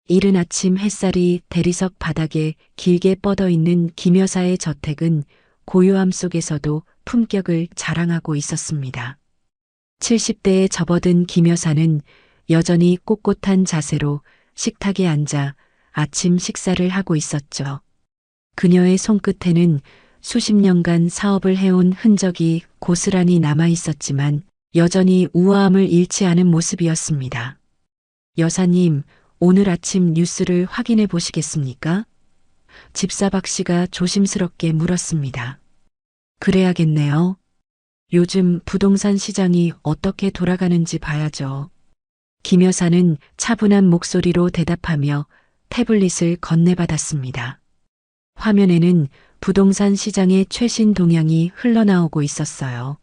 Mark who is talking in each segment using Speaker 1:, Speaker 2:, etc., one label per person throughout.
Speaker 1: 이른 아침 햇살이 대리석 바닥에 길게 뻗어 있는 김 여사의 저택은 고요함 속에서도 품격을 자랑하고 있었습니다. 70대에 접어든 김 여사는 여전히 꼿꼿한 자세로 식탁에 앉아 아침 식사를 하고 있었죠. 그녀의 손끝에는 수십 년간 사업을 해온 흔적이 고스란히 남아 있었지만 여전히 우아함을 잃지 않은 모습이었습니다. 여사님, 오늘 아침 뉴스를 확인해 보시겠습니까? 집사 박 씨가 조심스럽게 물었습니다. 그래야겠네요. 요즘 부동산 시장이 어떻게 돌아가는지 봐야죠. 김 여사는 차분한 목소리로 대답하며 태블릿을 건네받았습니다. 화면에는 부동산 시장의 최신 동향이 흘러나오고 있었어요.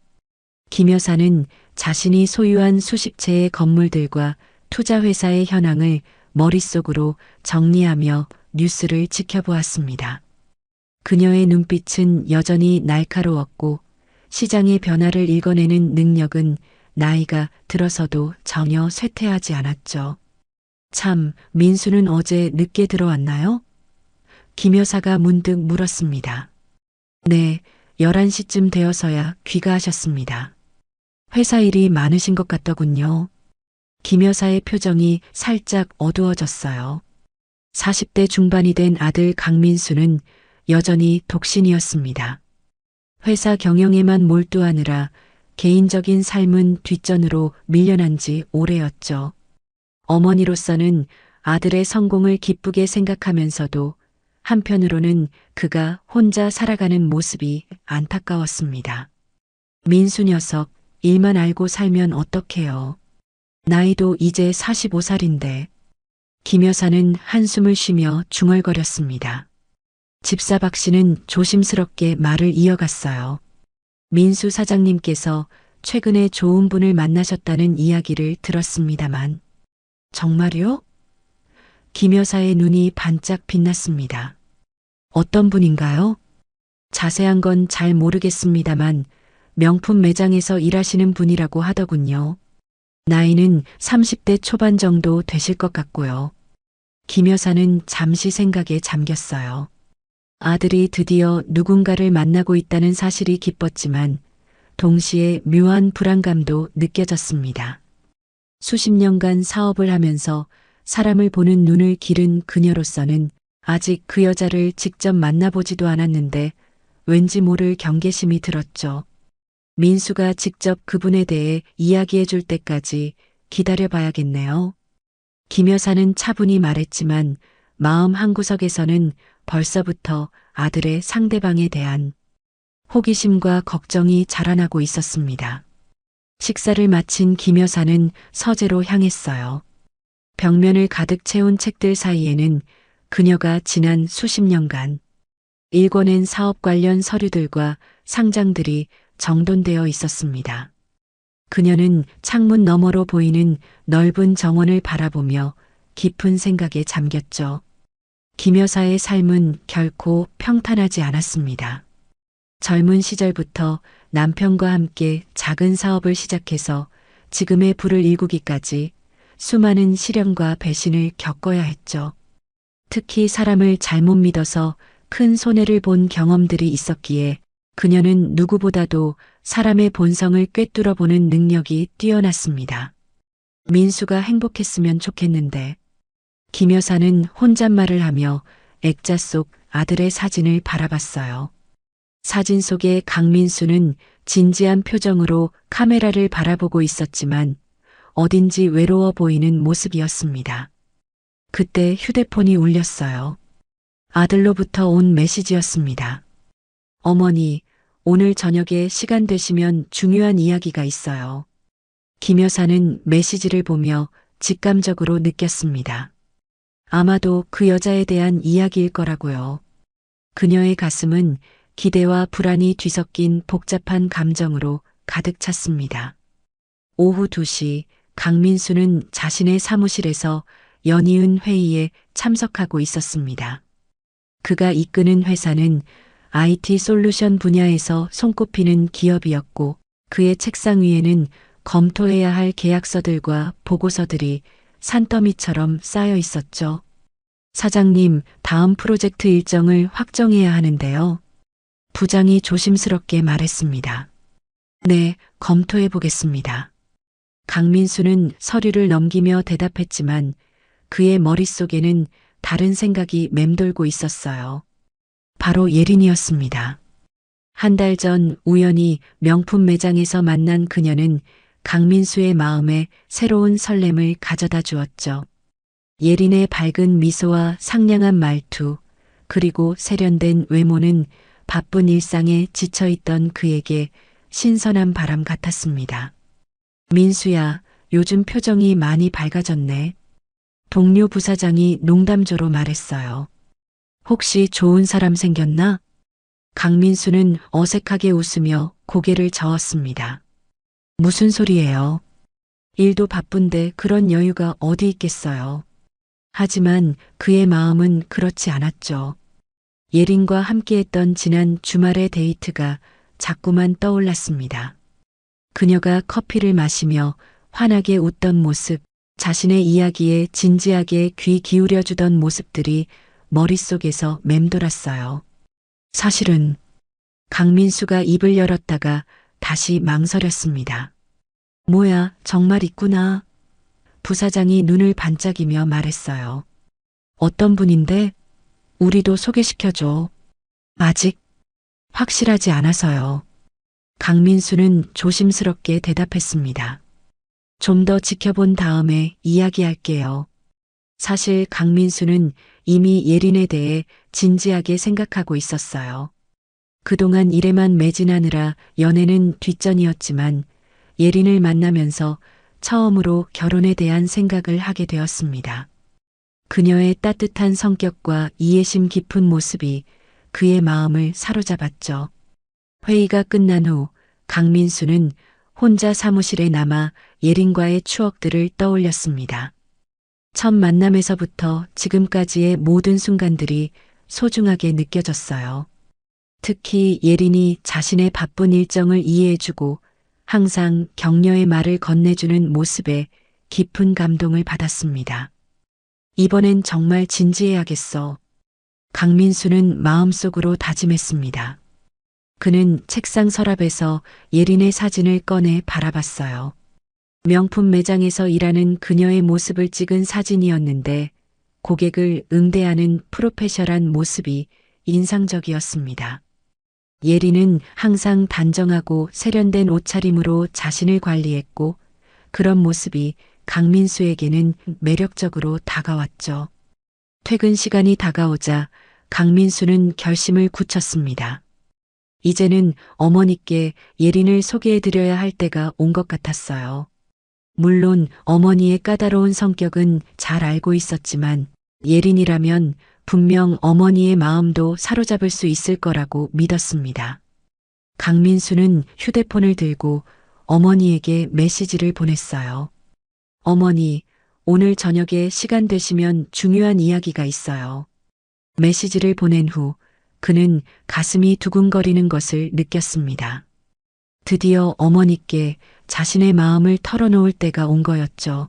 Speaker 1: 김 여사는 자신이 소유한 수십 채의 건물들과 투자회사의 현황을 머릿속으로 정리하며 뉴스를 지켜보았습니다. 그녀의 눈빛은 여전히 날카로웠고 시장의 변화를 읽어내는 능력은 나이가 들어서도 전혀 쇠퇴하지 않았죠. 참, 민수는 어제 늦게 들어왔나요? 김 여사가 문득 물었습니다. 네, 11시쯤 되어서야 귀가하셨습니다. 회사 일이 많으신 것 같더군요. 김 여사의 표정이 살짝 어두워졌어요. 40대 중반이 된 아들 강민수는 여전히 독신이었습니다. 회사 경영에만 몰두하느라 개인적인 삶은 뒷전으로 밀려난 지 오래였죠. 어머니로서는 아들의 성공을 기쁘게 생각하면서도 한편으로는 그가 혼자 살아가는 모습이 안타까웠습니다. 민수 녀석, 일만 알고 살면 어떡해요. 나이도 이제 45살인데. 김 여사는 한숨을 쉬며 중얼거렸습니다. 집사 박 씨는 조심스럽게 말을 이어갔어요. 민수 사장님께서 최근에 좋은 분을 만나셨다는 이야기를 들었습니다만. 정말요? 김 여사의 눈이 반짝 빛났습니다. 어떤 분인가요? 자세한 건 잘 모르겠습니다만 명품 매장에서 일하시는 분이라고 하더군요. 나이는 30대 초반 정도 되실 것 같고요. 김 여사는 잠시 생각에 잠겼어요. 아들이 드디어 누군가를 만나고 있다는 사실이 기뻤지만 동시에 묘한 불안감도 느껴졌습니다. 수십 년간 사업을 하면서 사람을 보는 눈을 기른 그녀로서는 아직 그 여자를 직접 만나보지도 않았는데 왠지 모를 경계심이 들었죠. 민수가 직접 그분에 대해 이야기해 줄 때까지 기다려봐야겠네요. 김 여사는 차분히 말했지만 마음 한구석에서는 벌써부터 아들의 상대방에 대한 호기심과 걱정이 자라나고 있었습니다. 식사를 마친 김 여사는 서재로 향했어요. 벽면을 가득 채운 책들 사이에는 그녀가 지난 수십 년간 일궈낸 사업 관련 서류들과 상장들이 정돈되어 있었습니다. 그녀는 창문 너머로 보이는 넓은 정원을 바라보며 깊은 생각에 잠겼죠. 김 여사의 삶은 결코 평탄하지 않았습니다. 젊은 시절부터 남편과 함께 작은 사업을 시작해서 지금의 부를 일구기까지 수많은 시련과 배신을 겪어야 했죠. 특히 사람을 잘못 믿어서 큰 손해를 본 경험들이 있었기에 그녀는 누구보다도 사람의 본성을 꿰뚫어 보는 능력이 뛰어났습니다. 민수가 행복했으면 좋겠는데. 김 여사는 혼잣말을 하며 액자 속 아들의 사진을 바라봤어요. 사진 속의 강민수는 진지한 표정으로 카메라를 바라보고 있었지만 어딘지 외로워 보이는 모습이었습니다. 그때 휴대폰이 울렸어요. 아들로부터 온 메시지였습니다. 어머니, 오늘 저녁에 시간 되시면 중요한 이야기가 있어요. 김 여사는 메시지를 보며 직감적으로 느꼈습니다. 아마도 그 여자에 대한 이야기일 거라고요. 그녀의 가슴은 기대와 불안이 뒤섞인 복잡한 감정으로 가득 찼습니다. 오후 2시 강민수는 자신의 사무실에서 연이은 회의에 참석하고 있었습니다. 그가 이끄는 회사는 IT 솔루션 분야에서 손꼽히는 기업이었고 그의 책상 위에는 검토해야 할 계약서들과 보고서들이 산더미처럼 쌓여 있었죠. 사장님, 다음 프로젝트 일정을 확정해야 하는데요. 부장이 조심스럽게 말했습니다. 네, 검토해 보겠습니다. 강민수는 서류를 넘기며 대답했지만 그의 머릿속에는 다른 생각이 맴돌고 있었어요. 바로 예린이었습니다. 한 달 전 우연히 명품 매장에서 만난 그녀는 강민수의 마음에 새로운 설렘을 가져다 주었죠. 예린의 밝은 미소와 상냥한 말투, 그리고 세련된 외모는 바쁜 일상에 지쳐있던 그에게 신선한 바람 같았습니다. 민수야, 요즘 표정이 많이 밝아졌네. 동료 부사장이 농담조로 말했어요. 혹시 좋은 사람 생겼나? 강민수는 어색하게 웃으며 고개를 저었습니다. 무슨 소리예요? 일도 바쁜데 그런 여유가 어디 있겠어요. 하지만 그의 마음은 그렇지 않았죠. 예린과 함께했던 지난 주말의 데이트가 자꾸만 떠올랐습니다. 그녀가 커피를 마시며 환하게 웃던 모습, 자신의 이야기에 진지하게 귀 기울여주던 모습들이 머릿속에서 맴돌았어요. 사실은 강민수가 입을 열었다가 다시 망설였습니다. 뭐야, 정말 있구나. 부사장이 눈을 반짝이며 말했어요. 어떤 분인데? 우리도 소개시켜줘. 아직 확실하지 않아서요. 강민수는 조심스럽게 대답했습니다. 좀 더 지켜본 다음에 이야기할게요. 사실 강민수는 이미 예린에 대해 진지하게 생각하고 있었어요. 그동안 일에만 매진하느라 연애는 뒷전이었지만 예린을 만나면서 처음으로 결혼에 대한 생각을 하게 되었습니다. 그녀의 따뜻한 성격과 이해심 깊은 모습이 그의 마음을 사로잡았죠. 회의가 끝난 후 강민수는 혼자 사무실에 남아 예린과의 추억들을 떠올렸습니다. 첫 만남에서부터 지금까지의 모든 순간들이 소중하게 느껴졌어요. 특히 예린이 자신의 바쁜 일정을 이해해주고 항상 격려의 말을 건네주는 모습에 깊은 감동을 받았습니다. 이번엔 정말 진지해야겠어. 강민수는 마음속으로 다짐했습니다. 그는 책상 서랍에서 예린의 사진을 꺼내 바라봤어요. 명품 매장에서 일하는 그녀의 모습을 찍은 사진이었는데 고객을 응대하는 프로페셔널한 모습이 인상적이었습니다. 예린은 항상 단정하고 세련된 옷차림으로 자신을 관리했고 그런 모습이 강민수에게는 매력적으로 다가왔죠. 퇴근 시간이 다가오자 강민수는 결심을 굳혔습니다. 이제는 어머니께 예린을 소개해드려야 할 때가 온 것 같았어요. 물론 어머니의 까다로운 성격은 잘 알고 있었지만 예린이라면 분명 어머니의 마음도 사로잡을 수 있을 거라고 믿었습니다. 강민수는 휴대폰을 들고 어머니에게 메시지를 보냈어요. 어머니, 오늘 저녁에 시간 되시면 중요한 이야기가 있어요. 메시지를 보낸 후 그는 가슴이 두근거리는 것을 느꼈습니다. 드디어 어머니께 자신의 마음을 털어놓을 때가 온 거였죠.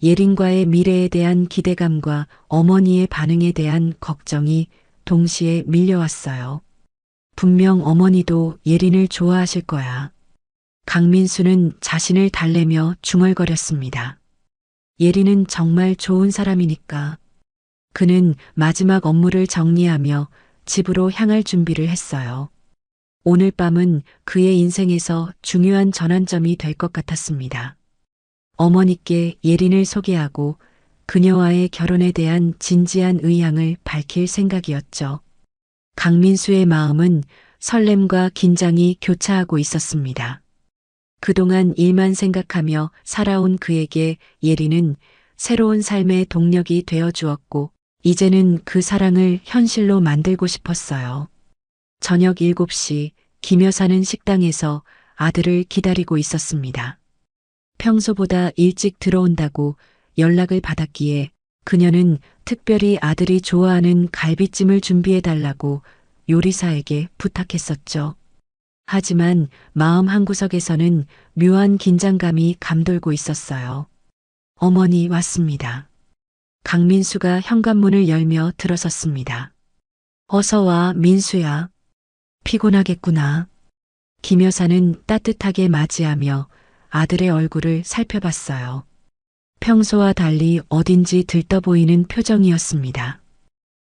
Speaker 1: 예린과의 미래에 대한 기대감과 어머니의 반응에 대한 걱정이 동시에 밀려왔어요. 분명 어머니도 예린을 좋아하실 거야. 강민수는 자신을 달래며 중얼거렸습니다. 예린은 정말 좋은 사람이니까. 그는 마지막 업무를 정리하며 집으로 향할 준비를 했어요. 오늘 밤은 그의 인생에서 중요한 전환점이 될 것 같았습니다. 어머니께 예린을 소개하고 그녀와의 결혼에 대한 진지한 의향을 밝힐 생각이었죠. 강민수의 마음은 설렘과 긴장이 교차하고 있었습니다. 그동안 일만 생각하며 살아온 그에게 예린은 새로운 삶의 동력이 되어 주었고 이제는 그 사랑을 현실로 만들고 싶었어요. 저녁 7시 김 여사는 식당에서 아들을 기다리고 있었습니다. 평소보다 일찍 들어온다고 연락을 받았기에 그녀는 특별히 아들이 좋아하는 갈비찜을 준비해달라고 요리사에게 부탁했었죠. 하지만 마음 한구석에서는 묘한 긴장감이 감돌고 있었어요. 어머니 왔습니다. 강민수가 현관문을 열며 들어섰습니다. 어서 와, 민수야. 피곤하겠구나. 김 여사는 따뜻하게 맞이하며 아들의 얼굴을 살펴봤어요. 평소와 달리 어딘지 들떠 보이는 표정이었습니다.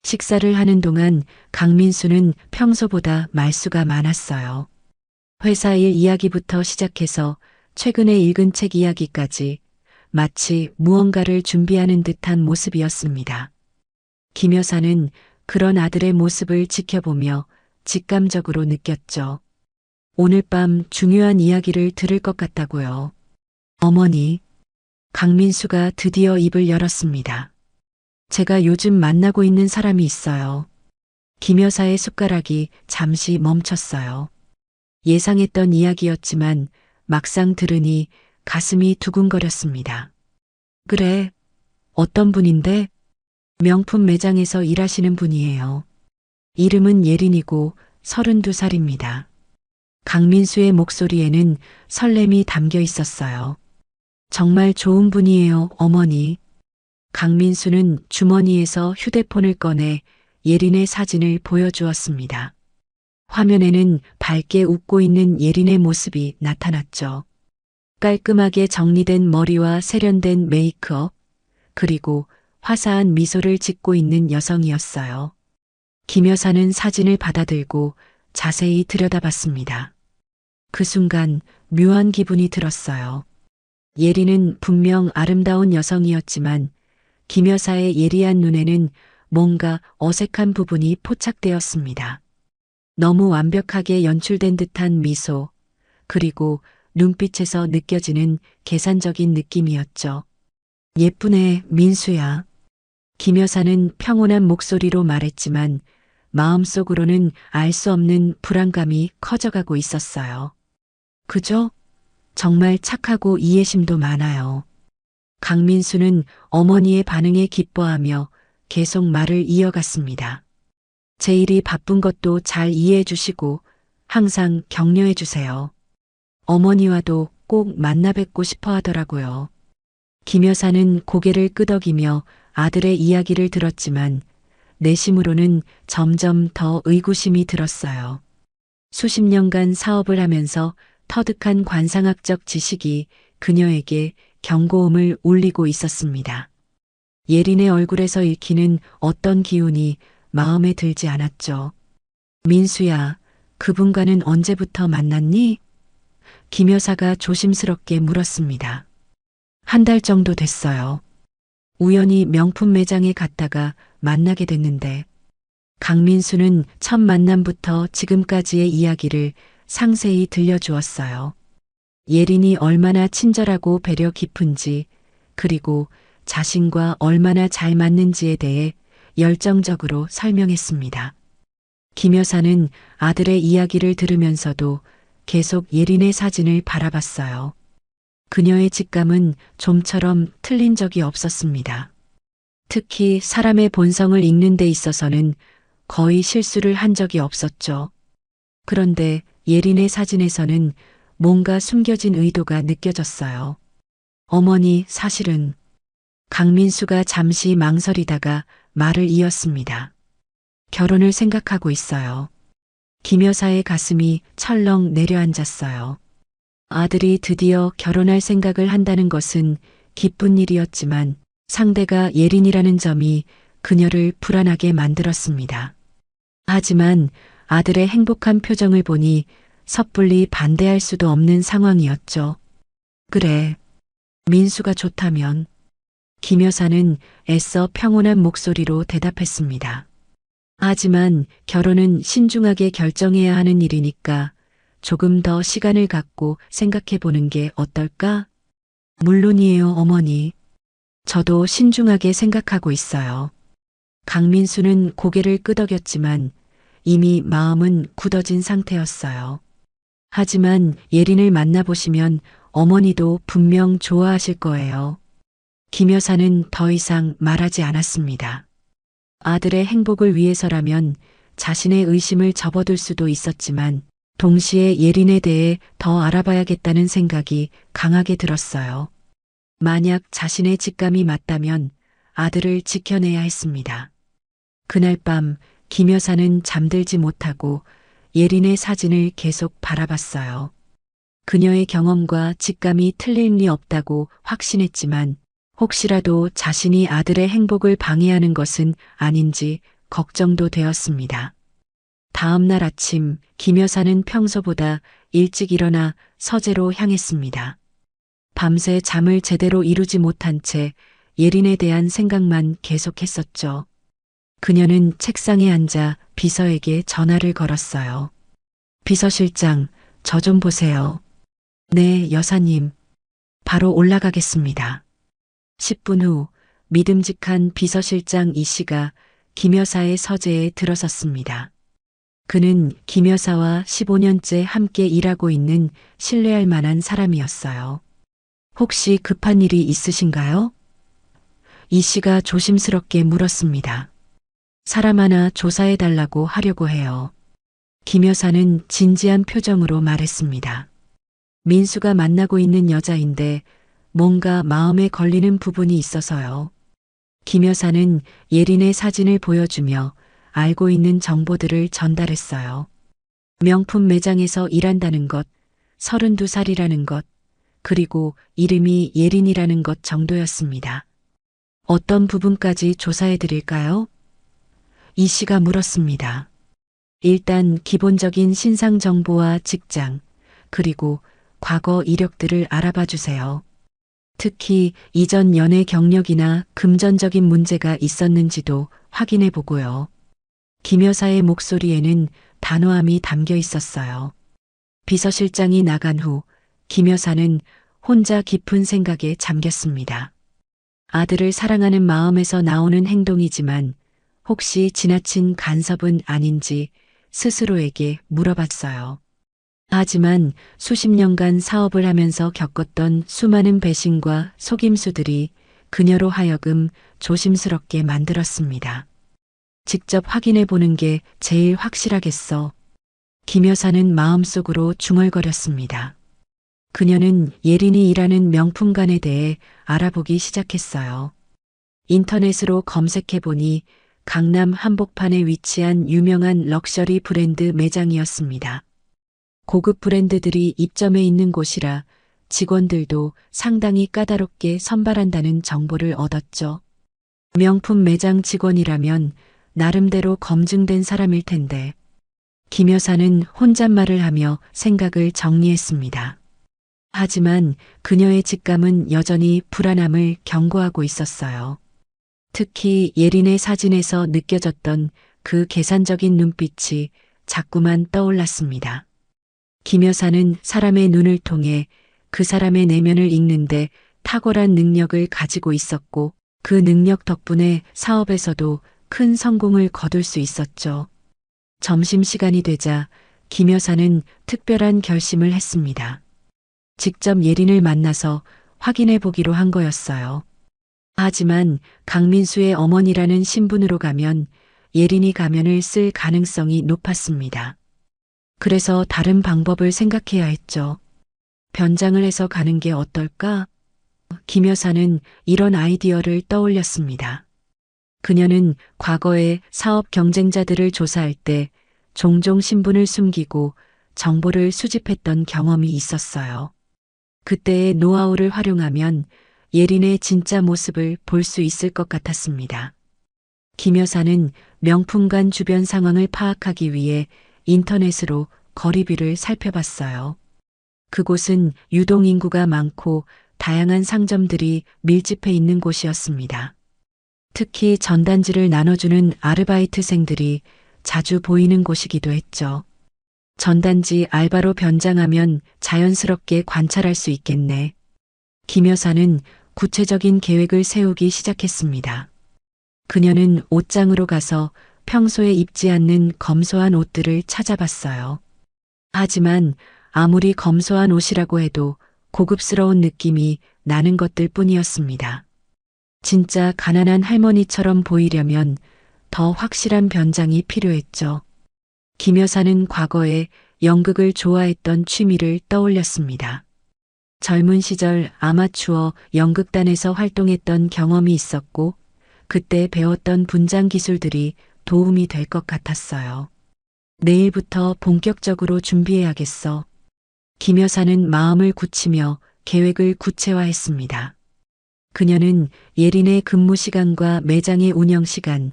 Speaker 1: 식사를 하는 동안 강민수는 평소보다 말수가 많았어요. 회사 일 이야기부터 시작해서 최근에 읽은 책 이야기까지 마치 무언가를 준비하는 듯한 모습이었습니다. 김 여사는 그런 아들의 모습을 지켜보며 직감적으로 느꼈죠. 오늘 밤 중요한 이야기를 들을 것 같다고요. 어머니, 강민수가 드디어 입을 열었습니다. 제가 요즘 만나고 있는 사람이 있어요. 김 여사의 숟가락이 잠시 멈췄어요. 예상했던 이야기였지만 막상 들으니 가슴이 두근거렸습니다. 그래, 어떤 분인데? 명품 매장에서 일하시는 분이에요. 이름은 예린이고 32살입니다. 강민수의 목소리에는 설렘이 담겨 있었어요. 정말 좋은 분이에요, 어머니. 강민수는 주머니에서 휴대폰을 꺼내 예린의 사진을 보여주었습니다. 화면에는 밝게 웃고 있는 예린의 모습이 나타났죠. 깔끔하게 정리된 머리와 세련된 메이크업, 그리고 화사한 미소를 짓고 있는 여성이었어요. 김 여사는 사진을 받아들고 자세히 들여다봤습니다. 그 순간 묘한 기분이 들었어요. 예린은 분명 아름다운 여성이었지만 김 여사의 예리한 눈에는 뭔가 어색한 부분이 포착되었습니다. 너무 완벽하게 연출된 듯한 미소, 그리고 눈빛에서 느껴지는 계산적인 느낌이었죠. 예쁘네, 민수야. 김 여사는 평온한 목소리로 말했지만 마음속으로는 알 수 없는 불안감이 커져가고 있었어요. 그죠? 정말 착하고 이해심도 많아요. 강민수는 어머니의 반응에 기뻐하며 계속 말을 이어갔습니다. 제 일이 바쁜 것도 잘 이해해 주시고 항상 격려해 주세요. 어머니와도 꼭 만나 뵙고 싶어 하더라고요. 김 여사는 고개를 끄덕이며 아들의 이야기를 들었지만 내심으로는 점점 더 의구심이 들었어요. 수십 년간 사업을 하면서 터득한 관상학적 지식이 그녀에게 경고음을 울리고 있었습니다. 예린의 얼굴에서 읽히는 어떤 기운이 마음에 들지 않았죠. 민수야, 그분과는 언제부터 만났니? 김 여사가 조심스럽게 물었습니다. 한 달 정도 됐어요. 우연히 명품 매장에 갔다가 만나게 됐는데 강민수는 첫 만남부터 지금까지의 이야기를 상세히 들려주었어요. 예린이 얼마나 친절하고 배려 깊은지, 그리고 자신과 얼마나 잘 맞는지에 대해 열정적으로 설명했습니다. 김 여사는 아들의 이야기를 들으면서도 계속 예린의 사진을 바라봤어요. 그녀의 직감은 좀처럼 틀린 적이 없었습니다. 특히 사람의 본성을 읽는 데 있어서는 거의 실수를 한 적이 없었죠. 그런데 예린의 사진에서는 뭔가 숨겨진 의도가 느껴졌어요. 어머니, 사실은 강민수가 잠시 망설이다가 말을 이었습니다. 결혼을 생각하고 있어요. 김 여사의 가슴이 철렁 내려앉았어요. 아들이 드디어 결혼할 생각을 한다는 것은 기쁜 일이었지만 상대가 예린이라는 점이 그녀를 불안하게 만들었습니다. 하지만 아들의 행복한 표정을 보니 섣불리 반대할 수도 없는 상황이었죠. 그래, 민수가 좋다면. 김 여사는 애써 평온한 목소리로 대답했습니다. 하지만 결혼은 신중하게 결정해야 하는 일이니까 조금 더 시간을 갖고 생각해 보는 게 어떨까? 물론이에요, 어머니. 저도 신중하게 생각하고 있어요. 강민수는 고개를 끄덕였지만 이미 마음은 굳어진 상태였어요. 하지만 예린을 만나보시면 어머니도 분명 좋아하실 거예요. 김 여사는 더 이상 말하지 않았습니다. 아들의 행복을 위해서라면 자신의 의심을 접어둘 수도 있었지만 동시에 예린에 대해 더 알아봐야겠다는 생각이 강하게 들었어요. 만약 자신의 직감이 맞다면 아들을 지켜내야 했습니다. 그날 밤 김 여사는 잠들지 못하고 예린의 사진을 계속 바라봤어요. 그녀의 경험과 직감이 틀릴 리 없다고 확신했지만 혹시라도 자신이 아들의 행복을 방해하는 것은 아닌지 걱정도 되었습니다. 다음 날 아침 김 여사는 평소보다 일찍 일어나 서재로 향했습니다. 밤새 잠을 제대로 이루지 못한 채 예린에 대한 생각만 계속했었죠. 그녀는 책상에 앉아 비서에게 전화를 걸었어요. 비서실장, 저 좀 보세요. 네, 여사님. 바로 올라가겠습니다. 10분 후 믿음직한 비서실장 이 씨가 김 여사의 서재에 들어섰습니다. 그는 김 여사와 15년째 함께 일하고 있는 신뢰할 만한 사람이었어요. 혹시 급한 일이 있으신가요? 이 씨가 조심스럽게 물었습니다. 사람 하나 조사해달라고 하려고 해요. 김 여사는 진지한 표정으로 말했습니다. 민수가 만나고 있는 여자인데 뭔가 마음에 걸리는 부분이 있어서요. 김 여사는 예린의 사진을 보여주며 알고 있는 정보들을 전달했어요. 명품 매장에서 일한다는 것, 32살이라는 것, 그리고 이름이 예린이라는 것 정도였습니다. 어떤 부분까지 조사해 드릴까요? 이 씨가 물었습니다. 일단 기본적인 신상 정보와 직장, 그리고 과거 이력들을 알아봐 주세요. 특히 이전 연애 경력이나 금전적인 문제가 있었는지도 확인해 보고요. 김 여사의 목소리에는 단호함이 담겨 있었어요. 비서실장이 나간 후 김 여사는 혼자 깊은 생각에 잠겼습니다. 아들을 사랑하는 마음에서 나오는 행동이지만 혹시 지나친 간섭은 아닌지 스스로에게 물어봤어요. 하지만 수십 년간 사업을 하면서 겪었던 수많은 배신과 속임수들이 그녀로 하여금 조심스럽게 만들었습니다. 직접 확인해 보는 게 제일 확실하겠어. 김 여사는 마음속으로 중얼거렸습니다. 그녀는 예린이 일하는 명품관에 대해 알아보기 시작했어요. 인터넷으로 검색해 보니 강남 한복판에 위치한 유명한 럭셔리 브랜드 매장이었습니다. 고급 브랜드들이 입점해 있는 곳이라 직원들도 상당히 까다롭게 선발한다는 정보를 얻었죠. 명품 매장 직원이라면 나름대로 검증된 사람일 텐데 김 여사는 혼잣말을 하며 생각을 정리했습니다. 하지만 그녀의 직감은 여전히 불안함을 경고하고 있었어요. 특히 예린의 사진에서 느껴졌던 그 계산적인 눈빛이 자꾸만 떠올랐습니다. 김 여사는 사람의 눈을 통해 그 사람의 내면을 읽는데 탁월한 능력을 가지고 있었고 그 능력 덕분에 사업에서도 큰 성공을 거둘 수 있었죠. 점심시간이 되자 김 여사는 특별한 결심을 했습니다. 직접 예린을 만나서 확인해 보기로 한 거였어요. 하지만 강민수의 어머니라는 신분으로 가면 예린이 가면을 쓸 가능성이 높았습니다. 그래서 다른 방법을 생각해야 했죠. 변장을 해서 가는 게 어떨까? 김 여사는 이런 아이디어를 떠올렸습니다. 그녀는 과거에 사업 경쟁자들을 조사할 때 종종 신분을 숨기고 정보를 수집했던 경험이 있었어요. 그때의 노하우를 활용하면 예린의 진짜 모습을 볼 수 있을 것 같았습니다. 김 여사는 명품관 주변 상황을 파악하기 위해 인터넷으로 거리뷰를 살펴봤어요. 그곳은 유동 인구가 많고 다양한 상점들이 밀집해 있는 곳이었습니다. 특히 전단지를 나눠주는 아르바이트생들이 자주 보이는 곳이기도 했죠. 전단지 알바로 변장하면 자연스럽게 관찰할 수 있겠네. 김 여사는 구체적인 계획을 세우기 시작했습니다. 그녀는 옷장으로 가서 평소에 입지 않는 검소한 옷들을 찾아봤어요. 하지만 아무리 검소한 옷이라고 해도 고급스러운 느낌이 나는 것들 뿐이었습니다. 진짜 가난한 할머니처럼 보이려면 더 확실한 변장이 필요했죠. 김 여사는 과거에 연극을 좋아했던 취미를 떠올렸습니다. 젊은 시절 아마추어 연극단에서 활동했던 경험이 있었고 그때 배웠던 분장 기술들이 도움이 될 것 같았어요. 내일부터 본격적으로 준비해야겠어. 김 여사는 마음을 굳히며 계획을 구체화했습니다. 그녀는 예린의 근무 시간과 매장의 운영 시간,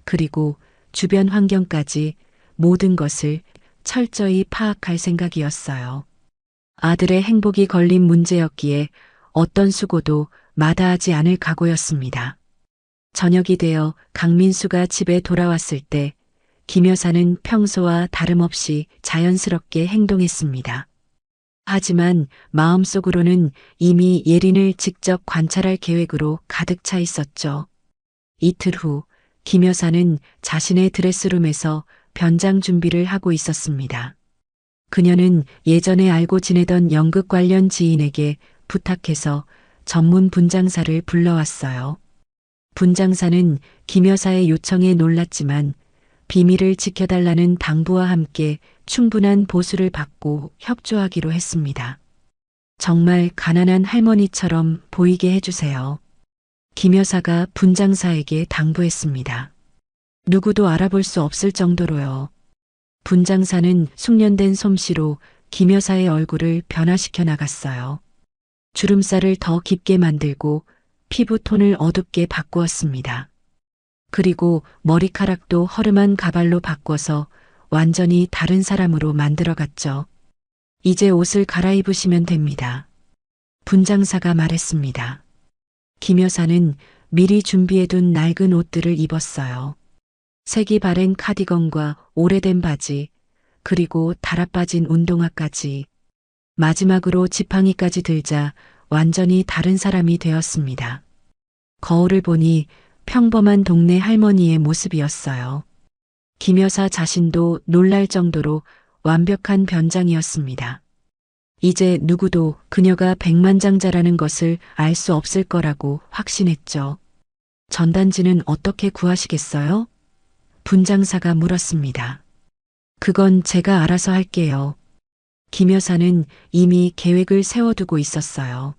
Speaker 1: 그리고 주변 환경까지 모든 것을 철저히 파악할 생각이었어요. 아들의 행복이 걸린 문제였기에 어떤 수고도 마다하지 않을 각오였습니다. 저녁이 되어 강민수가 집에 돌아왔을 때 김 여사는 평소와 다름없이 자연스럽게 행동했습니다. 하지만 마음속으로는 이미 예린을 직접 관찰할 계획으로 가득 차 있었죠. 이틀 후, 김 여사는 자신의 드레스룸에서 변장 준비를 하고 있었습니다. 그녀는 예전에 알고 지내던 연극 관련 지인에게 부탁해서 전문 분장사를 불러왔어요. 분장사는 김 여사의 요청에 놀랐지만 비밀을 지켜달라는 당부와 함께 충분한 보수를 받고 협조하기로 했습니다. 정말 가난한 할머니처럼 보이게 해주세요. 김 여사가 분장사에게 당부했습니다. 누구도 알아볼 수 없을 정도로요. 분장사는 숙련된 솜씨로 김 여사의 얼굴을 변화시켜 나갔어요. 주름살을 더 깊게 만들고 피부톤을 어둡게 바꾸었습니다. 그리고 머리카락도 허름한 가발로 바꿔서 완전히 다른 사람으로 만들어갔죠. 이제 옷을 갈아입으시면 됩니다. 분장사가 말했습니다. 김 여사는 미리 준비해둔 낡은 옷들을 입었어요. 색이 바랜 카디건과 오래된 바지, 그리고 달아빠진 운동화까지. 마지막으로 지팡이까지 들자 완전히 다른 사람이 되었습니다. 거울을 보니 평범한 동네 할머니의 모습이었어요. 김 여사 자신도 놀랄 정도로 완벽한 변장이었습니다. 이제 누구도 그녀가 백만장자라는 것을 알 수 없을 거라고 확신했죠. 전단지는 어떻게 구하시겠어요? 분장사가 물었습니다. 그건 제가 알아서 할게요. 김 여사는 이미 계획을 세워두고 있었어요.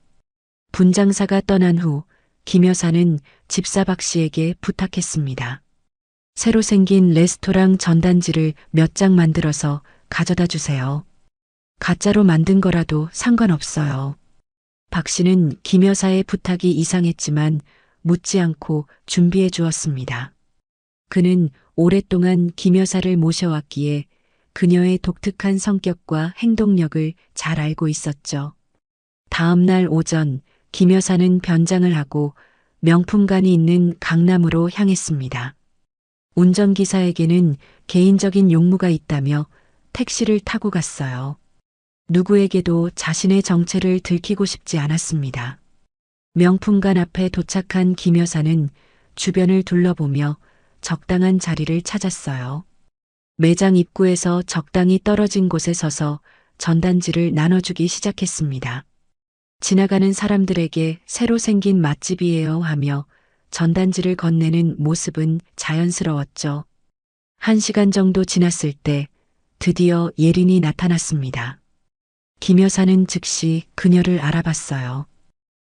Speaker 1: 분장사가 떠난 후 김 여사는 집사 박 씨에게 부탁했습니다. 새로 생긴 레스토랑 전단지를 몇 장 만들어서 가져다 주세요. 가짜로 만든 거라도 상관없어요. 박 씨는 김 여사의 부탁이 이상했지만 묻지 않고 준비해 주었습니다. 그는 오랫동안 김 여사를 모셔왔기에 그녀의 독특한 성격과 행동력을 잘 알고 있었죠. 다음 날 오전 김 여사는 변장을 하고 명품관이 있는 강남으로 향했습니다. 운전기사에게는 개인적인 용무가 있다며 택시를 타고 갔어요. 누구에게도 자신의 정체를 들키고 싶지 않았습니다. 명품관 앞에 도착한 김 여사는 주변을 둘러보며 적당한 자리를 찾았어요. 매장 입구에서 적당히 떨어진 곳에 서서 전단지를 나눠주기 시작했습니다. 지나가는 사람들에게 새로 생긴 맛집이에요 하며 전단지를 건네는 모습은 자연스러웠죠. 1시간 정도 지났을 때 드디어 예린이 나타났습니다. 김 여사는 즉시 그녀를 알아봤어요.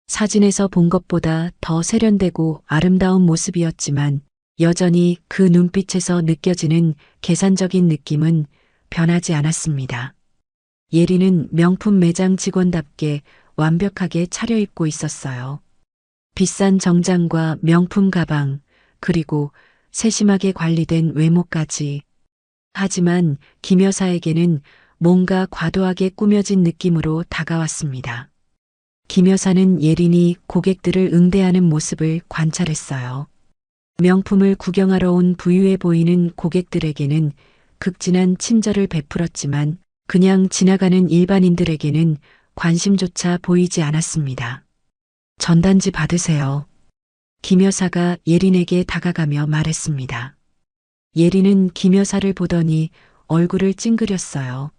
Speaker 1: 사진에서 본 것보다 더 세련되고 아름다운 모습이었지만 여전히 그 눈빛에서 느껴지는 계산적인 느낌은 변하지 않았습니다. 예린은 명품 매장 직원답게 완벽하게 차려입고 있었어요. 비싼 정장과 명품 가방, 그리고 세심하게 관리된 외모까지. 하지만 김 여사에게는 뭔가 과도하게 꾸며진 느낌으로 다가왔습니다. 김 여사는 예린이 고객들을 응대하는 모습을 관찰했어요. 명품을 구경하러 온 부유해 보이는 고객들에게는 극진한 친절을 베풀었지만 그냥 지나가는 일반인들에게는 관심조차 보이지 않았습니다. 전단지 받으세요. 김 여사가 예린에게 다가가며 말했습니다. 예린은 김 여사를 보더니 얼굴을 찡그렸어요.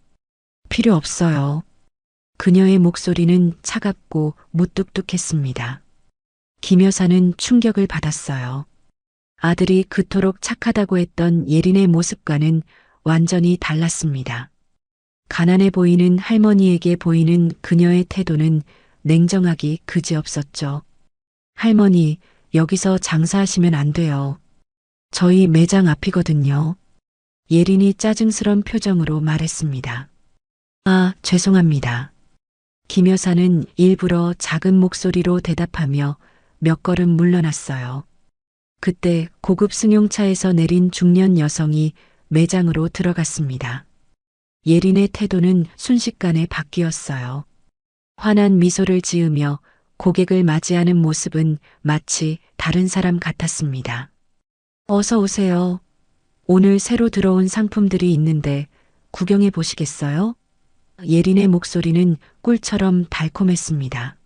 Speaker 1: 필요 없어요. 그녀의 목소리는 차갑고 무뚝뚝했습니다. 김 여사는 충격을 받았어요. 아들이 그토록 착하다고 했던 예린의 모습과는 완전히 달랐습니다. 가난해 보이는 할머니에게 보이는 그녀의 태도는 냉정하기 그지없었죠. 할머니, 여기서 장사하시면 안 돼요. 저희 매장 앞이거든요. 예린이 짜증스런 표정으로 말했습니다. 아, 죄송합니다. 김 여사는 일부러 작은 목소리로 대답하며 몇 걸음 물러났어요. 그때 고급 승용차에서 내린 중년 여성이 매장으로 들어갔습니다. 예린의 태도는 순식간에 바뀌었어요. 환한 미소를 지으며 고객을 맞이하는 모습은 마치 다른 사람 같았습니다. 어서 오세요. 오늘 새로 들어온 상품들이 있는데 구경해 보시겠어요? 예린의 목소리는 꿀처럼 달콤했습니다.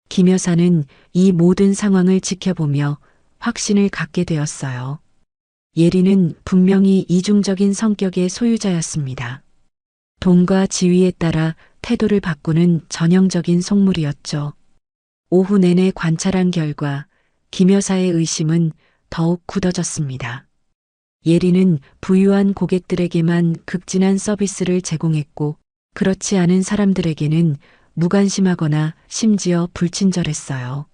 Speaker 1: 김 여사는 이 모든 상황을 지켜보며 확신을 갖게 되었어요. 예린은 분명히 이중적인 성격의 소유자였습니다. 돈과 지위에 따라 태도를 바꾸는 전형적인 속물이었죠. 오후 내내 관찰한 결과 김 여사의 의심은 더욱 굳어졌습니다. 예린은 부유한 고객들에게만 극진한 서비스를 제공했고 그렇지 않은 사람들에게는 무관심하거나 심지어 불친절했어요.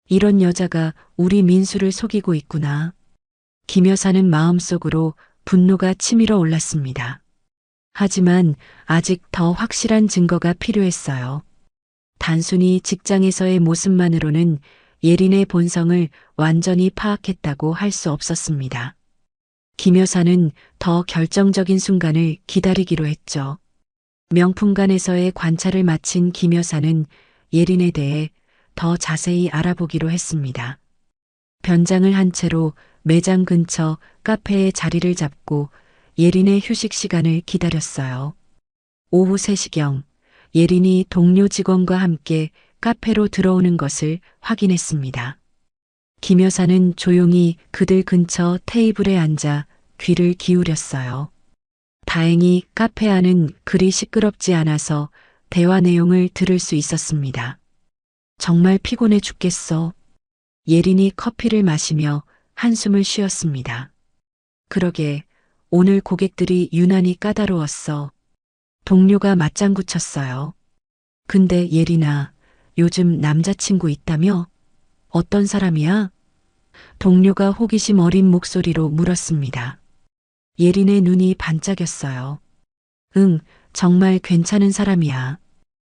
Speaker 1: 이런 여자가 우리 민수를 속이고 있구나. 김 여사는 마음속으로 분노가 치밀어 올랐습니다. 하지만 아직 더 확실한 증거가 필요했어요. 단순히 직장에서의 모습만으로는 예린의 본성을 완전히 파악했다고 할 수 없었습니다. 김 여사는 더 결정적인 순간을 기다리기로 했죠. 명품관에서의 관찰을 마친 김 여사는 예린에 대해 더 자세히 알아보기로 했습니다. 변장을 한 채로 매장 근처 카페에 자리를 잡고 예린의 휴식 시간을 기다렸어요. 오후 3시경 예린이 동료 직원과 함께 카페로 들어오는 것을 확인했습니다. 김 여사는 조용히 그들 근처 테이블에 앉아 귀를 기울였어요. 다행히 카페 안은 그리 시끄럽지 않아서 대화 내용을 들을 수 있었습니다. 정말 피곤해 죽겠어. 예린이 커피를 마시며 한숨을 쉬었습니다. 그러게 오늘 고객들이 유난히 까다로웠어. 동료가 맞장구 쳤어요. 근데 예린아, 요즘 남자친구 있다며? 어떤 사람이야? 동료가 호기심 어린 목소리로 물었습니다. 예린의 눈이 반짝였어요. 응, 정말 괜찮은 사람이야.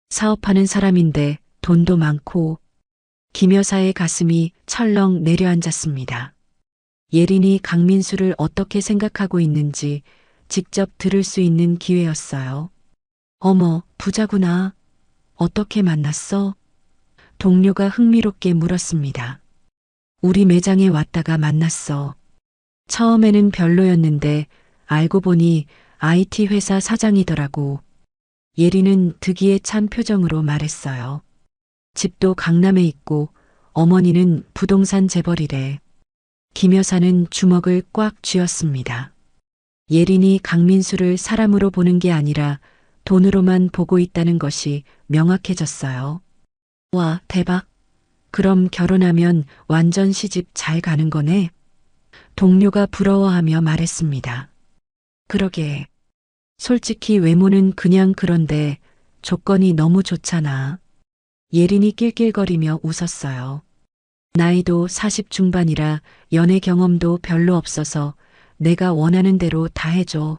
Speaker 1: 사업하는 사람인데 돈도 많고. 김 여사의 가슴이 철렁 내려앉았습니다. 예린이 강민수를 어떻게 생각하고 있는지 직접 들을 수 있는 기회였어요. 어머, 부자구나. 어떻게 만났어? 동료가 흥미롭게 물었습니다. 우리 매장에 왔다가 만났어. 처음에는 별로였는데 알고 보니 IT 회사 사장이더라고. 예린은 득이에 찬 표정으로 말했어요. 집도 강남에 있고 어머니는 부동산 재벌이래. 김 여사는 주먹을 꽉 쥐었습니다. 예린이 강민수를 사람으로 보는 게 아니라 돈으로만 보고 있다는 것이 명확해졌어요. 와, 대박. 그럼 결혼하면 완전 시집 잘 가는 거네. 동료가 부러워하며 말했습니다. 그러게. 솔직히 외모는 그냥 그런데 조건이 너무 좋잖아. 예린이 낄낄거리며 웃었어요. 나이도 40 중반이라 연애 경험도 별로 없어서 내가 원하는 대로 다 해줘.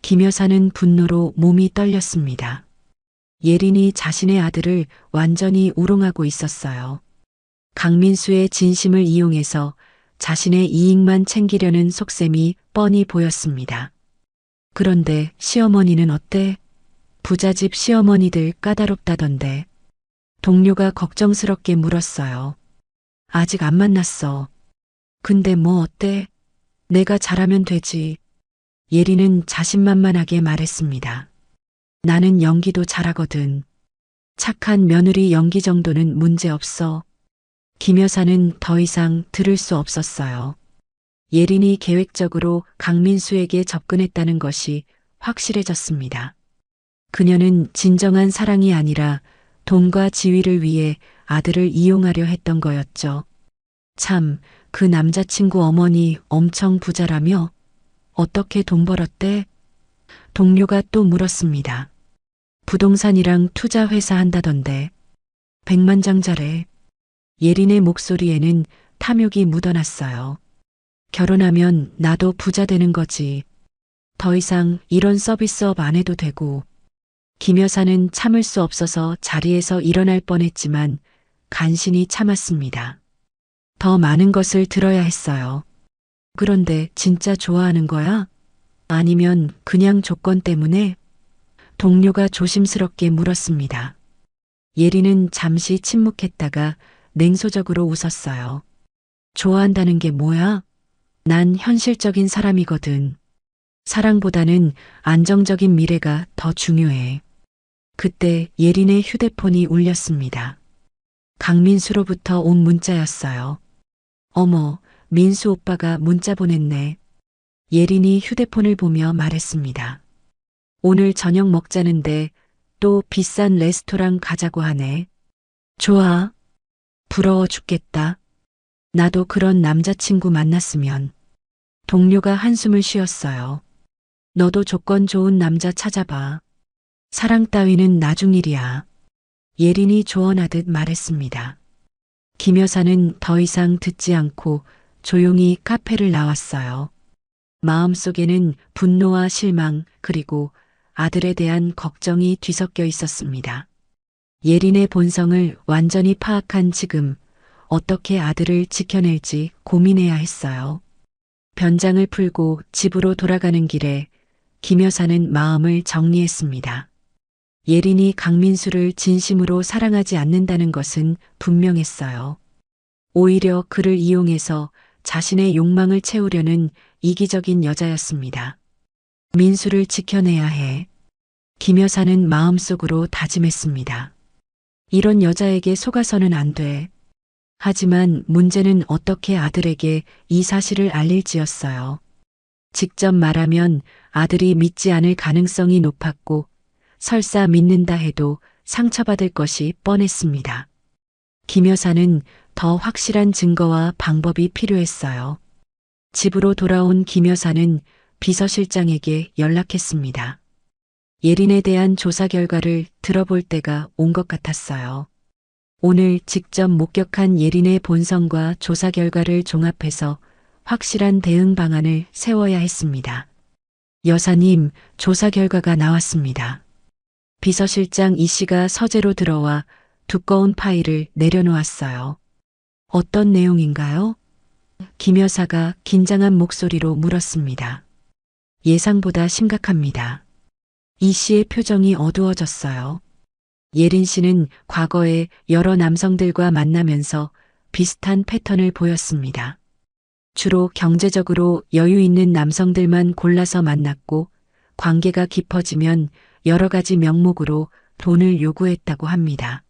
Speaker 1: 김 여사는 분노로 몸이 떨렸습니다. 예린이 자신의 아들을 완전히 우롱하고 있었어요. 강민수의 진심을 이용해서 자신의 이익만 챙기려는 속셈이 뻔히 보였습니다. 그런데 시어머니는 어때? 부잣집 시어머니들 까다롭다던데. 동료가 걱정스럽게 물었어요. 아직 안 만났어. 근데 뭐 어때? 내가 잘하면 되지. 예린은 자신만만하게 말했습니다. 나는 연기도 잘하거든. 착한 며느리 연기 정도는 문제 없어. 김 여사는 더 이상 들을 수 없었어요. 예린이 계획적으로 강민수에게 접근했다는 것이 확실해졌습니다. 그녀는 진정한 사랑이 아니라 돈과 지위를 위해 아들을 이용하려 했던 거였죠. 참, 그 남자친구 어머니 엄청 부자라며? 어떻게 돈 벌었대? 동료가 또 물었습니다. 부동산이랑 투자 회사 한다던데. 백만장자래. 예린의 목소리에는 탐욕이 묻어났어요. 결혼하면 나도 부자 되는 거지. 더 이상 이런 서비스업 안 해도 되고. 김 여사는 참을 수 없어서 자리에서 일어날 뻔했지만 간신히 참았습니다. 더 많은 것을 들어야 했어요. 그런데 진짜 좋아하는 거야? 아니면 그냥 조건 때문에? 동료가 조심스럽게 물었습니다. 예리는 잠시 침묵했다가 냉소적으로 웃었어요. 좋아한다는 게 뭐야? 난 현실적인 사람이거든. 사랑보다는 안정적인 미래가 더 중요해. 그때 예린의 휴대폰이 울렸습니다. 강민수로부터 온 문자였어요. 어머, 민수 오빠가 문자 보냈네. 예린이 휴대폰을 보며 말했습니다. 오늘 저녁 먹자는데 또 비싼 레스토랑 가자고 하네. 좋아. 부러워 죽겠다. 나도 그런 남자친구 만났으면. 동료가 한숨을 쉬었어요. 너도 조건 좋은 남자 찾아봐. 사랑 따위는 나중 일이야. 예린이 조언하듯 말했습니다. 김 여사는 더 이상 듣지 않고 조용히 카페를 나왔어요. 마음속에는 분노와 실망 그리고 아들에 대한 걱정이 뒤섞여 있었습니다. 예린의 본성을 완전히 파악한 지금 어떻게 아들을 지켜낼지 고민해야 했어요. 변장을 풀고 집으로 돌아가는 길에 김 여사는 마음을 정리했습니다. 예린이 강민수를 진심으로 사랑하지 않는다는 것은 분명했어요. 오히려 그를 이용해서 자신의 욕망을 채우려는 이기적인 여자였습니다. 민수를 지켜내야 해. 김 여사는 마음속으로 다짐했습니다. 이런 여자에게 속아서는 안 돼. 하지만 문제는 어떻게 아들에게 이 사실을 알릴지였어요. 직접 말하면 아들이 믿지 않을 가능성이 높았고 설사 믿는다 해도 상처받을 것이 뻔했습니다. 김 여사는 더 확실한 증거와 방법이 필요했어요. 집으로 돌아온 김 여사는 비서실장에게 연락했습니다. 예린에 대한 조사 결과를 들어볼 때가 온 것 같았어요. 오늘 직접 목격한 예린의 본성과 조사 결과를 종합해서 확실한 대응 방안을 세워야 했습니다. 여사님, 조사 결과가 나왔습니다. 비서실장 이 씨가 서재로 들어와 두꺼운 파일을 내려놓았어요. 어떤 내용인가요? 김 여사가 긴장한 목소리로 물었습니다. 예상보다 심각합니다. 이 씨의 표정이 어두워졌어요. 예린 씨는 과거에 여러 남성들과 만나면서 비슷한 패턴을 보였습니다. 주로 경제적으로 여유 있는 남성들만 골라서 만났고 관계가 깊어지면 여러 가지 명목으로 돈을 요구했다고 합니다.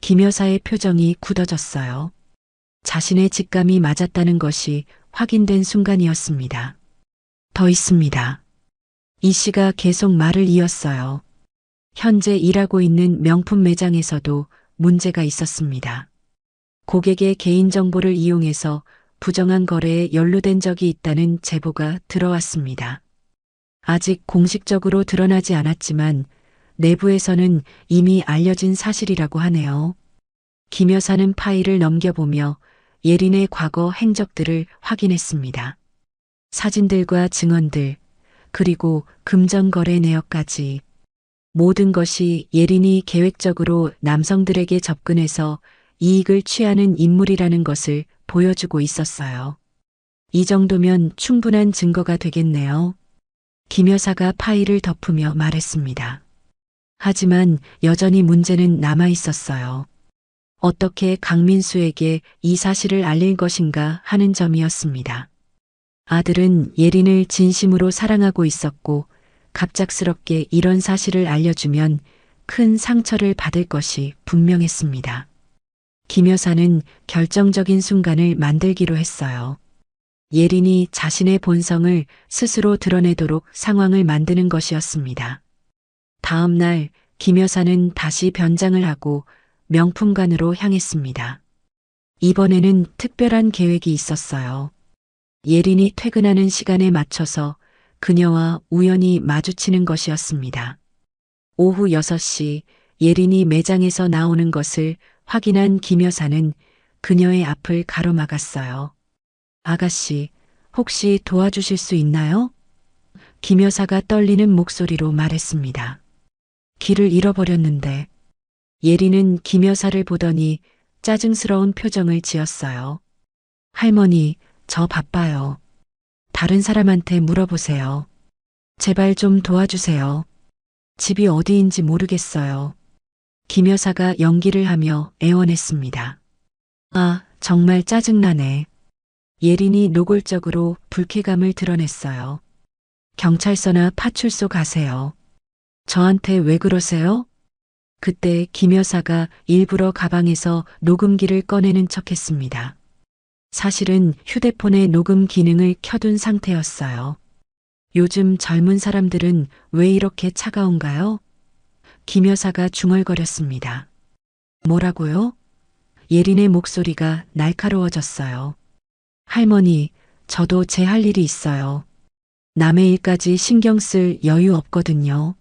Speaker 1: 김 여사의 표정이 굳어졌어요. 자신의 직감이 맞았다는 것이 확인된 순간이었습니다. 더 있습니다. 이 씨가 계속 말을 이었어요. 현재 일하고 있는 명품 매장에서도 문제가 있었습니다. 고객의 개인정보를 이용해서 부정한 거래에 연루된 적이 있다는 제보가 들어왔습니다. 아직 공식적으로 드러나지 않았지만 내부에서는 이미 알려진 사실이라고 하네요. 김 여사는 파일을 넘겨보며 예린의 과거 행적들을 확인했습니다. 사진들과 증언들, 그리고 금전거래 내역까지 모든 것이 예린이 계획적으로 남성들에게 접근해서 이익을 취하는 인물이라는 것을 보여주고 있었어요. 이 정도면 충분한 증거가 되겠네요. 김 여사가 파일을 덮으며 말했습니다. 하지만 여전히 문제는 남아 있었어요. 어떻게 강민수에게 이 사실을 알릴 것인가 하는 점이었습니다. 아들은 예린을 진심으로 사랑하고 있었고 갑작스럽게 이런 사실을 알려주면 큰 상처를 받을 것이 분명했습니다. 김 여사는 결정적인 순간을 만들기로 했어요. 예린이 자신의 본성을 스스로 드러내도록 상황을 만드는 것이었습니다. 다음 날 김 여사는 다시 변장을 하고 명품관으로 향했습니다. 이번에는 특별한 계획이 있었어요. 예린이 퇴근하는 시간에 맞춰서 그녀와 우연히 마주치는 것이었습니다. 오후 6시 예린이 매장에서 나오는 것을 확인한 김 여사는 그녀의 앞을 가로막았어요. 아가씨, 혹시 도와주실 수 있나요? 김 여사가 떨리는 목소리로 말했습니다. 길을 잃어버렸는데. 예리는 김 여사를 보더니 짜증스러운 표정을 지었어요. 할머니, 저 바빠요. 다른 사람한테 물어보세요. 제발 좀 도와주세요. 집이 어디인지 모르겠어요. 김 여사가 연기를 하며 애원했습니다. 아, 정말 짜증나네. 예린이 노골적으로 불쾌감을 드러냈어요. 경찰서나 파출소 가세요. 저한테 왜 그러세요? 그때 김 여사가 일부러 가방에서 녹음기를 꺼내는 척했습니다. 사실은 휴대폰의 녹음 기능을 켜둔 상태였어요. 요즘 젊은 사람들은 왜 이렇게 차가운가요? 김 여사가 중얼거렸습니다. 뭐라고요? 예린의 목소리가 날카로워졌어요. 할머니, 저도 제 할 일이 있어요. 남의 일까지 신경 쓸 여유 없거든요.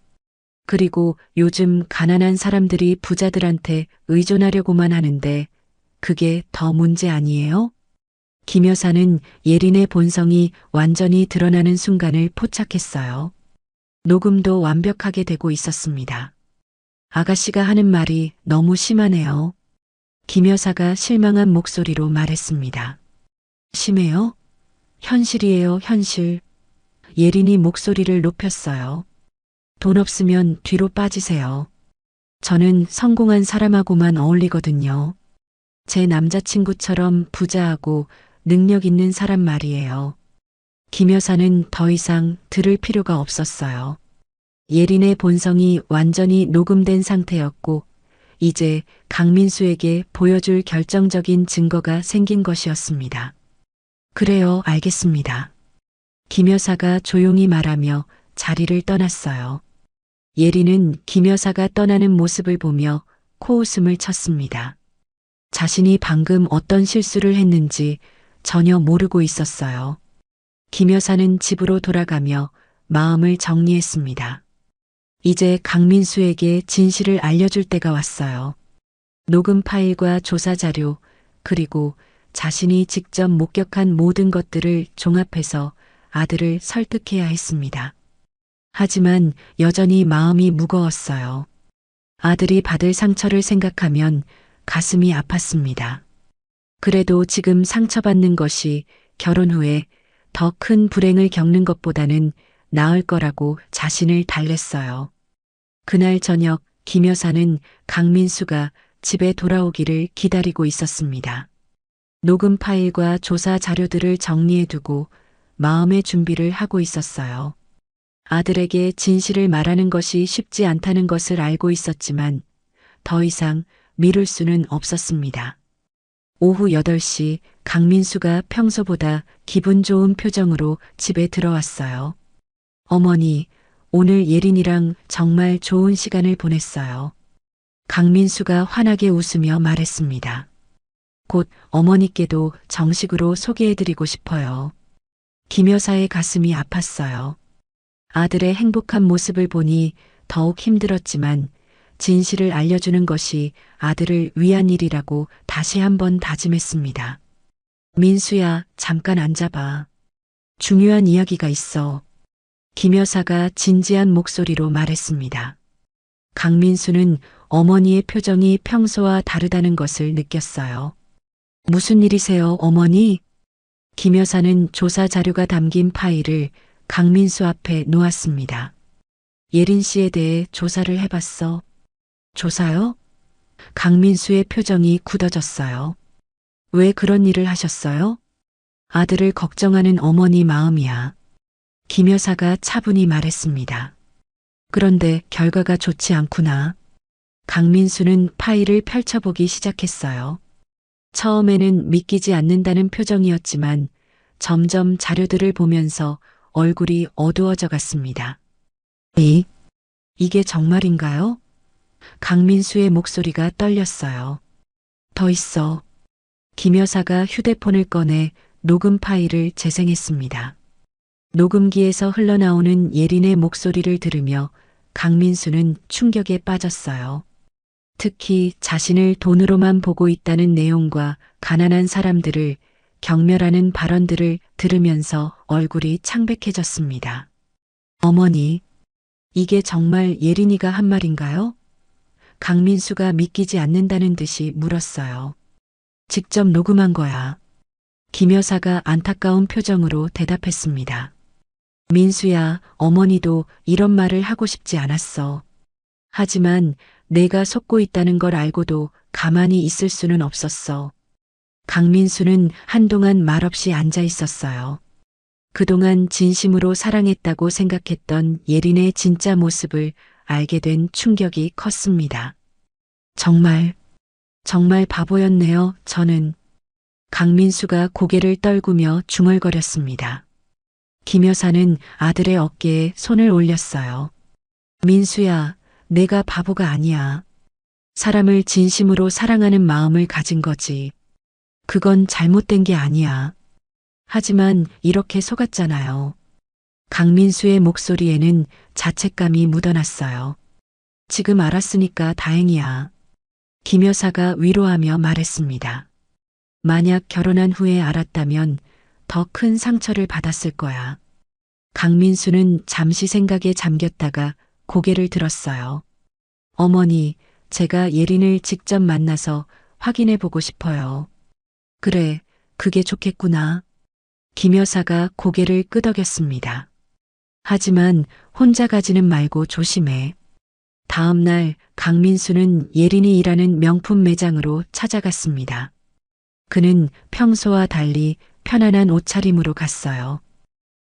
Speaker 1: 그리고 요즘 가난한 사람들이 부자들한테 의존하려고만 하는데 그게 더 문제 아니에요? 김 여사는 예린의 본성이 완전히 드러나는 순간을 포착했어요. 녹음도 완벽하게 되고 있었습니다. 아가씨가 하는 말이 너무 심하네요. 김 여사가 실망한 목소리로 말했습니다. 심해요? 현실이에요, 현실. 예린이 목소리를 높였어요. 돈 없으면 뒤로 빠지세요. 저는 성공한 사람하고만 어울리거든요. 제 남자친구처럼 부자하고 능력 있는 사람 말이에요. 김 여사는 더 이상 들을 필요가 없었어요. 예린의 본성이 완전히 녹음된 상태였고 이제 강민수에게 보여줄 결정적인 증거가 생긴 것이었습니다. 그래요, 알겠습니다. 김 여사가 조용히 말하며 자리를 떠났어요. 예린은 김 여사가 떠나는 모습을 보며 코웃음을 쳤습니다. 자신이 방금 어떤 실수를 했는지 전혀 모르고 있었어요. 김 여사는 집으로 돌아가며 마음을 정리했습니다. 이제 강민수에게 진실을 알려줄 때가 왔어요. 녹음 파일과 조사 자료, 그리고 자신이 직접 목격한 모든 것들을 종합해서 아들을 설득해야 했습니다. 하지만 여전히 마음이 무거웠어요. 아들이 받을 상처를 생각하면 가슴이 아팠습니다. 그래도 지금 상처받는 것이 결혼 후에 더 큰 불행을 겪는 것보다는 나을 거라고 자신을 달랬어요. 그날 저녁 김 여사는 강민수가 집에 돌아오기를 기다리고 있었습니다. 녹음 파일과 조사 자료들을 정리해두고 마음의 준비를 하고 있었어요. 아들에게 진실을 말하는 것이 쉽지 않다는 것을 알고 있었지만 더 이상 미룰 수는 없었습니다. 오후 8시 강민수가 평소보다 기분 좋은 표정으로 집에 들어왔어요. 어머니, 오늘 예린이랑 정말 좋은 시간을 보냈어요. 강민수가 환하게 웃으며 말했습니다. 곧 어머니께도 정식으로 소개해드리고 싶어요. 김 여사의 가슴이 아팠어요. 아들의 행복한 모습을 보니 더욱 힘들었지만 진실을 알려주는 것이 아들을 위한 일이라고 다시 한번 다짐했습니다. 민수야, 잠깐 앉아봐. 중요한 이야기가 있어. 김 여사가 진지한 목소리로 말했습니다. 강민수는 어머니의 표정이 평소와 다르다는 것을 느꼈어요. 무슨 일이세요, 어머니? 김 여사는 조사 자료가 담긴 파일을 강민수 앞에 놓았습니다. 예린 씨에 대해 조사를 해봤어. 조사요? 강민수의 표정이 굳어졌어요. 왜 그런 일을 하셨어요? 아들을 걱정하는 어머니 마음이야. 김 여사가 차분히 말했습니다. 그런데 결과가 좋지 않구나. 강민수는 파일을 펼쳐보기 시작했어요. 처음에는 믿기지 않는다는 표정이었지만 점점 자료들을 보면서 얼굴이 어두워져 갔습니다. 이게 정말인가요? 강민수의 목소리가 떨렸어요. 더 있어. 김 여사가 휴대폰을 꺼내 녹음 파일을 재생했습니다. 녹음기에서 흘러나오는 예린의 목소리를 들으며 강민수는 충격에 빠졌어요. 특히 자신을 돈으로만 보고 있다는 내용과 가난한 사람들을 경멸하는 발언들을 들으면서 얼굴이 창백해졌습니다. 어머니, 이게 정말 예린이가 한 말인가요? 강민수가 믿기지 않는다는 듯이 물었어요. 직접 녹음한 거야. 김 여사가 안타까운 표정으로 대답했습니다. 민수야, 어머니도 이런 말을 하고 싶지 않았어. 하지만 내가 속고 있다는 걸 알고도 가만히 있을 수는 없었어. 강민수는 한동안 말없이 앉아 있었어요. 그동안 진심으로 사랑했다고 생각했던 예린의 진짜 모습을 알게 된 충격이 컸습니다. 정말 바보였네요, 저는. 강민수가 고개를 떨구며 중얼거렸습니다. 김 여사는 아들의 어깨에 손을 올렸어요. 민수야, 내가 바보가 아니야. 사람을 진심으로 사랑하는 마음을 가진 거지. 그건 잘못된 게 아니야. 하지만 이렇게 속았잖아요. 강민수의 목소리에는 자책감이 묻어났어요. 지금 알았으니까 다행이야. 김 여사가 위로하며 말했습니다. 만약 결혼한 후에 알았다면 더 큰 상처를 받았을 거야. 강민수는 잠시 생각에 잠겼다가 고개를 들었어요. 어머니, 제가 예린을 직접 만나서 확인해 보고 싶어요. 그래, 그게 좋겠구나. 김 여사가 고개를 끄덕였습니다. 하지만 혼자 가지는 말고 조심해. 다음 날 강민수는 예린이 일하는 명품 매장으로 찾아갔습니다. 그는 평소와 달리 편안한 옷차림으로 갔어요.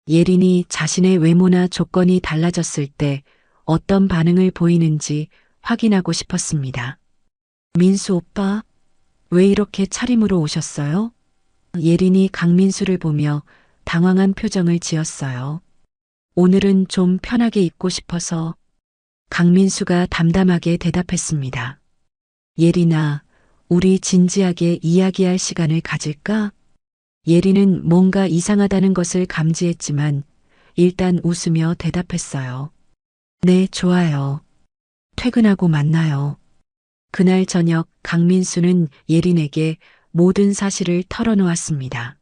Speaker 1: 예린이 자신의 외모나 조건이 달라졌을 때 어떤 반응을 보이는지 확인하고 싶었습니다. 민수 오빠, 왜 이렇게 차림으로 오셨어요? 예린이 강민수를 보며 당황한 표정을 지었어요. 오늘은 좀 편하게 입고 싶어서. 강민수가 담담하게 대답했습니다. 예린아, 우리 진지하게 이야기할 시간을 가질까? 예린은 뭔가 이상하다는 것을 감지했지만 일단 웃으며 대답했어요. 네, 좋아요. 퇴근하고 만나요. 그날 저녁 강민수는 예린에게 모든 사실을 털어놓았습니다.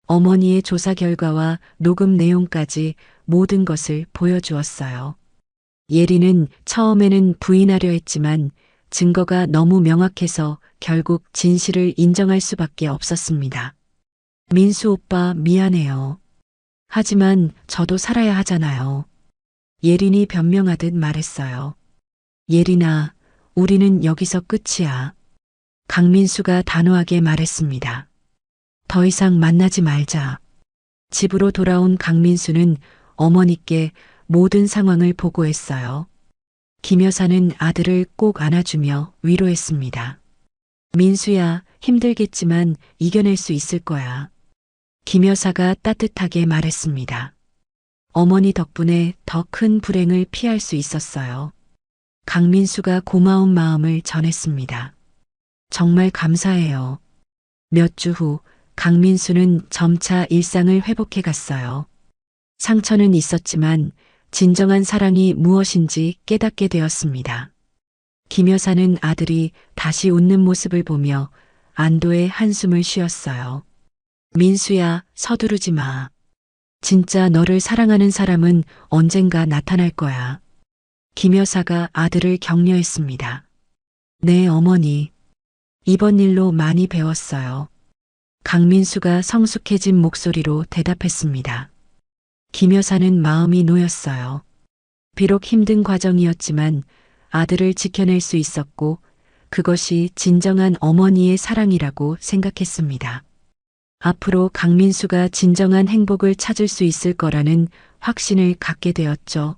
Speaker 1: 어머니의 조사 결과와 녹음 내용까지 모든 것을 보여주었어요. 예린은 처음에는 부인하려 했지만 증거가 너무 명확해서 결국 진실을 인정할 수밖에 없었습니다. 민수 오빠 미안해요. 하지만 저도 살아야 하잖아요. 예린이 변명하듯 말했어요. 예린아, 우리는 여기서 끝이야. 강민수가 단호하게 말했습니다. 더 이상 만나지 말자. 집으로 돌아온 강민수는 어머니께 모든 상황을 보고했어요. 김 여사는 아들을 꼭 안아주며 위로했습니다. 민수야, 힘들겠지만 이겨낼 수 있을 거야. 김 여사가 따뜻하게 말했습니다. 어머니 덕분에 더 큰 불행을 피할 수 있었어요. 강민수가 고마운 마음을 전했습니다. 정말 감사해요. 몇 주 후 강민수는 점차 일상을 회복해 갔어요. 상처는 있었지만 진정한 사랑이 무엇인지 깨닫게 되었습니다. 김 여사는 아들이 다시 웃는 모습을 보며 안도의 한숨을 쉬었어요. 민수야, 서두르지 마. 진짜 너를 사랑하는 사람은 언젠가 나타날 거야. 김 여사가 아들을 격려했습니다. 네, 어머니. 이번 일로 많이 배웠어요. 강민수가 성숙해진 목소리로 대답했습니다. 김 여사는 마음이 놓였어요. 비록 힘든 과정이었지만 아들을 지켜낼 수 있었고 그것이 진정한 어머니의 사랑이라고 생각했습니다. 앞으로 강민수가 진정한 행복을 찾을 수 있을 거라는 확신을 갖게 되었죠.